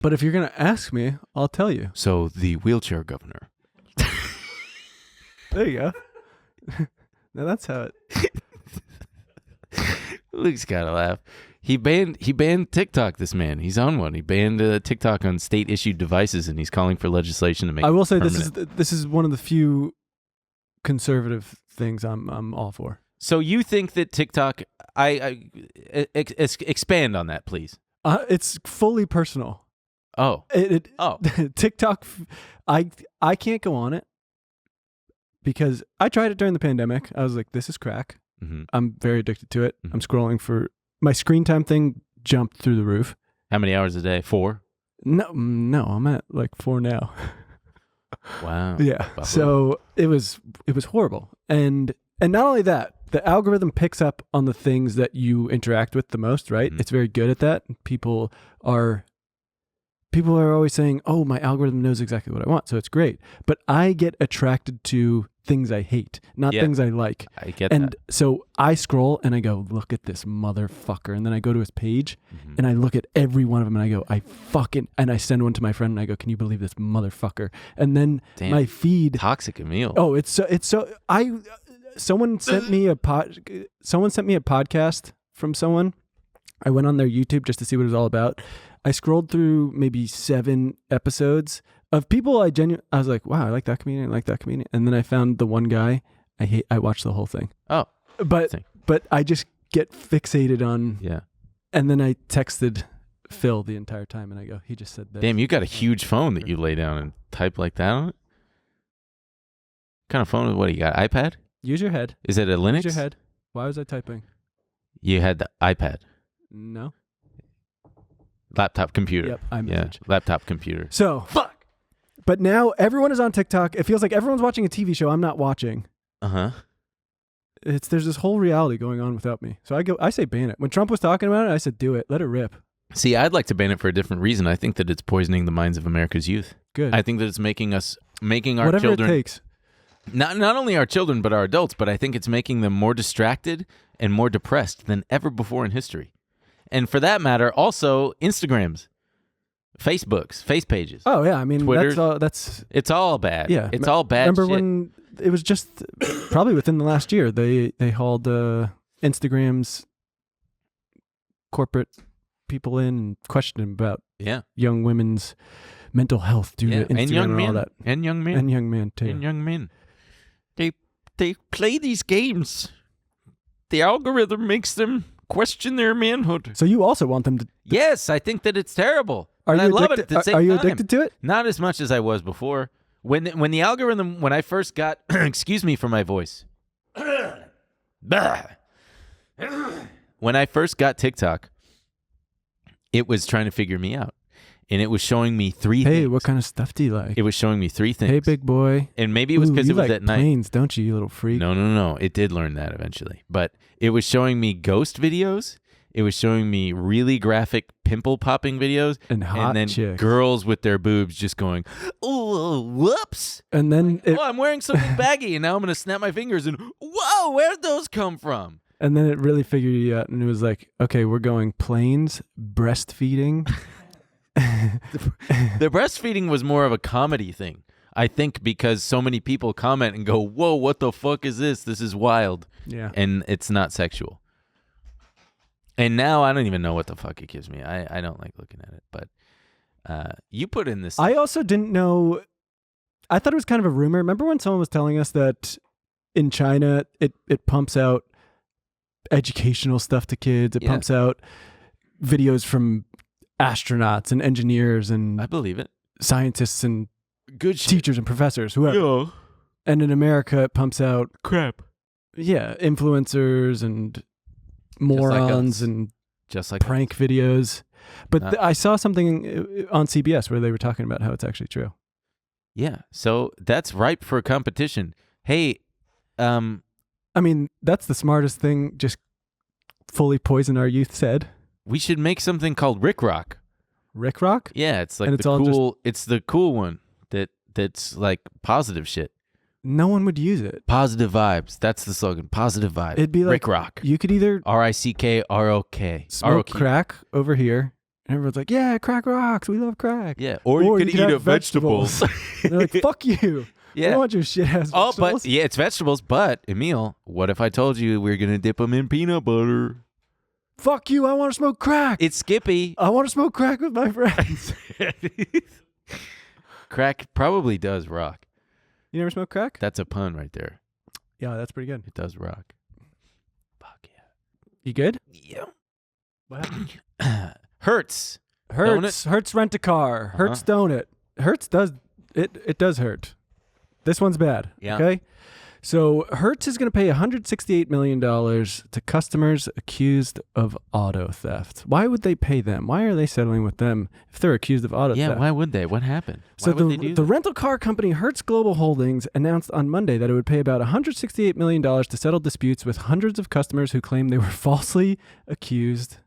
But if you're going to ask me, I'll tell you. So the wheelchair governor. There you go. Now that's how it... Luke's got to laugh. He banned TikTok, this man. He's on one. He banned TikTok on state-issued devices, and he's calling for legislation to make it I will say permanent. this is one of the few conservative things I'm all for. So you think that TikTok... expand on that, please. It's fully personal. Oh. TikTok, I can't go on it because I tried it during the pandemic. I was like, this is crack. Mm-hmm. I'm very addicted to it. Mm-hmm. I'm scrolling for... My screen time thing jumped through the roof. How many hours a day? 4? No, I'm at like 4 now. Wow. Yeah. So it was horrible. And not only that, the algorithm picks up on the things that you interact with the most, right? Mm-hmm. It's very good at that. People are always saying, "Oh, my algorithm knows exactly what I want." So it's great. But I get attracted to things I hate, not things I like. I get and that. so I scroll and I go, "Look at this motherfucker." And then I go to his page Mm-hmm. and I look at every one of them and I go, and I send one to my friend and I go, "Can you believe this motherfucker?" And then my feed, Toxic Emil. oh, someone sent me a podcast from someone. I went on their YouTube just to see what it was all about. I scrolled through maybe 7 episodes of people I was like, wow, I like that comedian, and then I found the one guy I watched the whole thing. Oh, but I just get fixated on. Yeah. And then I texted Phil the entire time, and I go, he just said that. Damn, you got a huge phone that you lay down and type like that on it? What kind of phone? What do you got? iPad? Use your head. Is it a Linux? Use your head. Why was I typing? You had the iPad. No. Laptop computer. Yep, iMessage. Yeah, laptop computer. So, fuck. But now everyone is on TikTok. It feels like everyone's watching a TV show I'm not watching. Uh-huh. There's this whole reality going on without me. So I say ban it. When Trump was talking about it, I said do it. Let it rip. See, I'd like to ban it for a different reason. I think that it's poisoning the minds of America's youth. Good. I think that it's making our whatever children... it takes. Not only our children, but our adults, but I think it's making them more distracted and more depressed than ever before in history. And for that matter, also Instagrams, Facebooks, face pages. Oh, yeah. I mean, Twitter, that's... It's all bad. Yeah. It's all bad Remember shit. when it was just probably within the last year, they hauled Instagram's corporate people in and questioned them about young women's mental health due to Instagram and young men. all that. And young men. And young men, too. And young men. They play these games. The algorithm makes them question their manhood. So you also want them to... Yes, I think that it's terrible. Are and you I love it at the same Are you time. addicted to it? Not as much as I was before. When the algorithm, when I first got, excuse me for my voice. When I first got TikTok, it was trying to figure me out. And it was showing me 3 things. Hey, what kind of stuff do you like? It was showing me 3 things. Hey, big boy. And maybe it was because it was like at night. Planes, don't you little freak? No. It did learn that eventually. But it was showing me ghost videos. It was showing me really graphic pimple popping videos. And hot And then chicks. girls with their boobs just going, oh, whoops. And then... I'm wearing something baggy and now I'm going to snap my fingers and, whoa, where'd those come from? And then it really figured you out and it was like, okay, we're going planes, breastfeeding... The breastfeeding was more of a comedy thing, I think, because so many people comment and go, whoa, what the fuck is this? This is wild. Yeah. And it's not sexual. And now I don't even know what the fuck it gives me. I don't like looking at it. But you put in this... I also didn't know... I thought it was kind of a rumor. Remember when someone was telling us that in China, it pumps out educational stuff to kids. It pumps out videos from... astronauts and engineers and I believe it. Scientists and good shit. Teachers and professors, whoever. Yeah. And in America, it pumps out crap. Yeah, influencers and morons and just like prank videos. But I saw something on CBS where they were talking about how it's actually true. Yeah, so that's ripe for competition. Hey, I mean, that's the smartest thing. Just fully poison our youth said. We should make something called Rick Rock. Rick Rock? Yeah, it's like and it's the cool one that's like positive shit. No one would use it. Positive vibes. That's the slogan. Positive vibes. It'd be like Rick Rock. You could either RICKROK. smoke crack over here And everyone's like, yeah, crack rocks. We love crack. Yeah. Or you could eat have a vegetables. They're like, fuck you. I don't want your shit ass vegetables. Oh, but yeah, it's vegetables. But Emil, what if I told you we're going to dip them in peanut butter? Fuck you. I want to smoke crack. It's Skippy. I want to smoke crack with my friends. Crack probably does rock. You never smoke crack? That's a pun right there. Yeah, that's pretty good. It does rock. Fuck yeah. You good? Yeah. What happened? Hertz. Hertz rent a car. Hertz donut. Hertz does it does hurt. This one's bad. Yeah. Okay. So Hertz is going to pay $168 million to customers accused of auto theft. Why would they pay them? Why are they settling with them if they're accused of auto theft? Yeah, why would they? What happened? So Why would they do the that? rental car company Hertz Global Holdings announced on Monday that it would pay about $168 million to settle disputes with hundreds of customers who claim they were falsely accused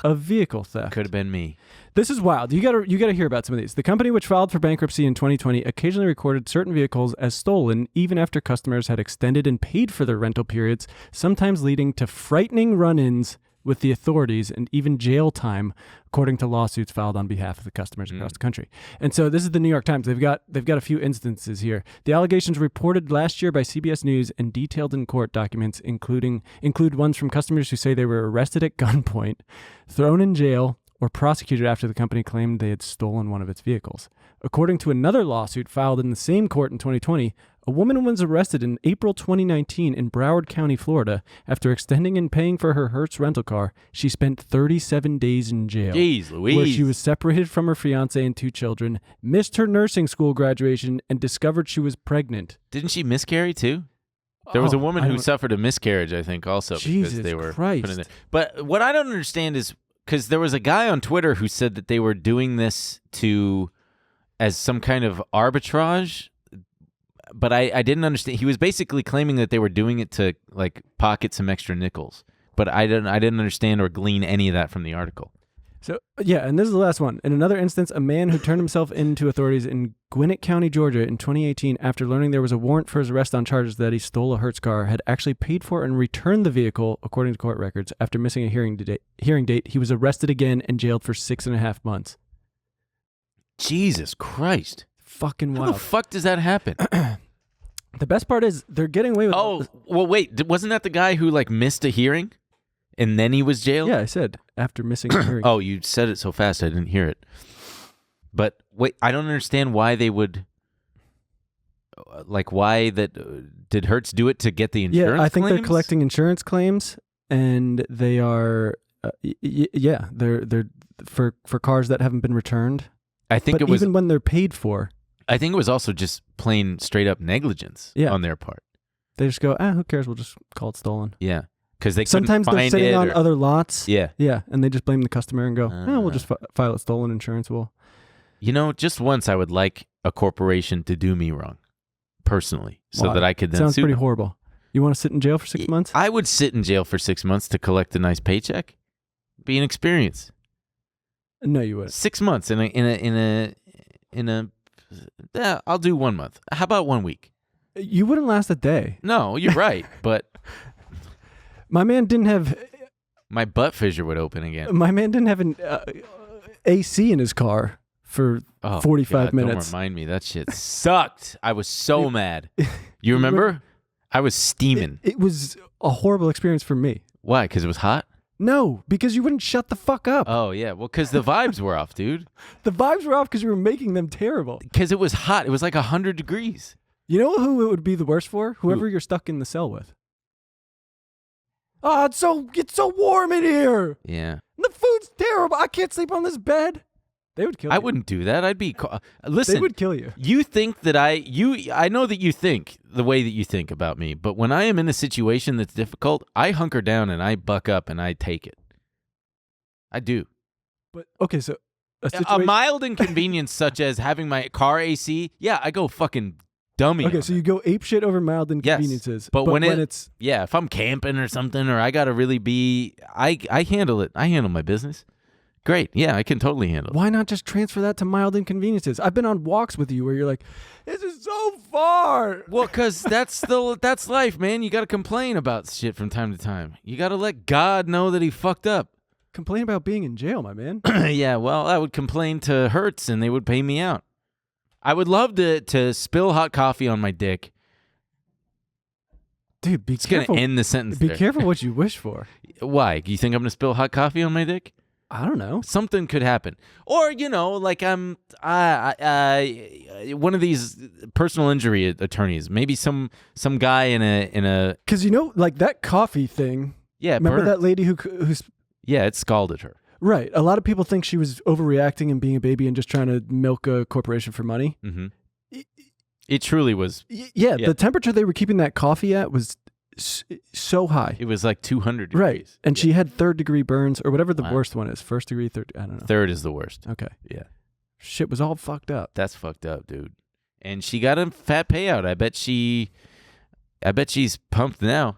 of vehicle theft. Could have been me. This is wild. You gotta hear about some of these. The company, which filed for bankruptcy in 2020, occasionally recorded certain vehicles as stolen, even after customers had extended and paid for their rental periods, sometimes leading to frightening run-ins with the authorities and even jail time, according to lawsuits filed on behalf of the customers across the country. And so this is the New York Times. They've got a few instances here. The allegations reported last year by CBS News and detailed in court documents include ones from customers who say they were arrested at gunpoint, thrown in jail, or prosecuted after the company claimed they had stolen one of its vehicles. According to another lawsuit filed in the same court in 2020, a woman was arrested in April 2019 in Broward County, Florida. After extending and paying for her Hertz rental car, she spent 37 days in jail. Jeez Louise. Where she was separated from her fiancé and 2 children, missed her nursing school graduation, and discovered she was pregnant. Didn't she miscarry too? There was a woman who suffered a miscarriage, I think, also because they were put in there. But what I don't understand is, because there was a guy on Twitter who said that they were doing this as some kind of arbitrage, but I didn't understand. He was basically claiming that they were doing it to like pocket some extra nickels, but I didn't understand or glean any of that from the article. So yeah, and this is the last one. In another instance, a man who turned himself in to authorities in Gwinnett County, Georgia in 2018 after learning there was a warrant for his arrest on charges that he stole a Hertz car had actually paid for and returned the vehicle, according to court records. After missing a hearing date, he was arrested again and jailed for 6.5 months. Jesus Christ. Fucking wild. How the fuck does that happen? The best part is they're getting away with Oh, well, wait. Wasn't that the guy who like missed a hearing and then he was jailed? Yeah, I said after missing a hearing. Oh, you said it so fast I didn't hear it. But wait, I don't understand why they would did Hertz do it to get the insurance Yeah, I think claims? they're collecting insurance claims, and they are they're for cars that haven't been returned. I think but it was even when they're paid for. I think it was also just plain straight up negligence on their part. They just go, who cares? We'll just call it stolen. Yeah, because they sometimes couldn't they're find sitting it on other lots. Yeah, and they just blame the customer and go, we'll just file it stolen insurance. Well, just once I would like a corporation to do me wrong, personally, so that I could then sounds sue pretty them. horrible. You want to sit in jail for 6 months? I would sit in jail for 6 months to collect a nice paycheck. Be an experience. No, you wouldn't. 6 months in a. I'll do 1 month. How about 1 week? You wouldn't last a day. No, you're right, but my man didn't have. My butt fissure would open again. My man didn't have an AC in his car for 45 minutes. Don't remind me. That shit sucked. I was so mad. You remember? I was steaming. It was a horrible experience for me. Why? Because it was hot? No, because you wouldn't shut the fuck up. Oh, yeah. Well, because the vibes were off, dude. The vibes were off because you were making them terrible. Because it was hot. It was like 100 degrees. You know who it would be the worst for? Whoever you're stuck in the cell with. Oh, it's so warm in here. Yeah. The food's terrible. I can't sleep on this bed. They would kill you. I wouldn't do that. I'd be... Listen. They would kill you. You think that I know that you think the way that you think about me, but when I am in a situation that's difficult, I hunker down and I buck up and I take it. I do. But, okay, so... A mild inconvenience such as having my car AC, yeah, I go fucking dummy. Okay, so you go apeshit over mild inconveniences. Yes, but when it's... Yeah, if I'm camping or something, or I got to really be... I handle it. I handle my business. Great. Yeah, I can totally handle it. Why not just transfer that to mild inconveniences? I've been on walks with you where you're like, this is so far. Well, because that's life, man. You got to complain about shit from time to time. You got to let God know that he fucked up. Complain about being in jail, my man. Yeah, well, I would complain to Hertz and they would pay me out. I would love to spill hot coffee on my dick. Dude, be careful. It's going to end the sentence Be there. careful what you wish for. Why? Do you think I'm going to spill hot coffee on my dick? I don't know. Something could happen. Or, like I'm one of these personal injury attorneys. Maybe some guy in a Because like that coffee thing. Yeah, remember that lady who's yeah, it scalded her. Right. A lot of people think she was overreacting and being a baby and just trying to milk a corporation for money. Mm-hmm. It truly was. Yeah, the temperature they were keeping that coffee at was so high. It was like 200 degrees. Right. And she had 3rd-degree burns or whatever the worst one is. 1st degree, 3rd, I don't know. 3rd is the worst. Okay. Yeah. Shit was all fucked up. That's fucked up, dude. And she got a fat payout. I bet she's pumped now.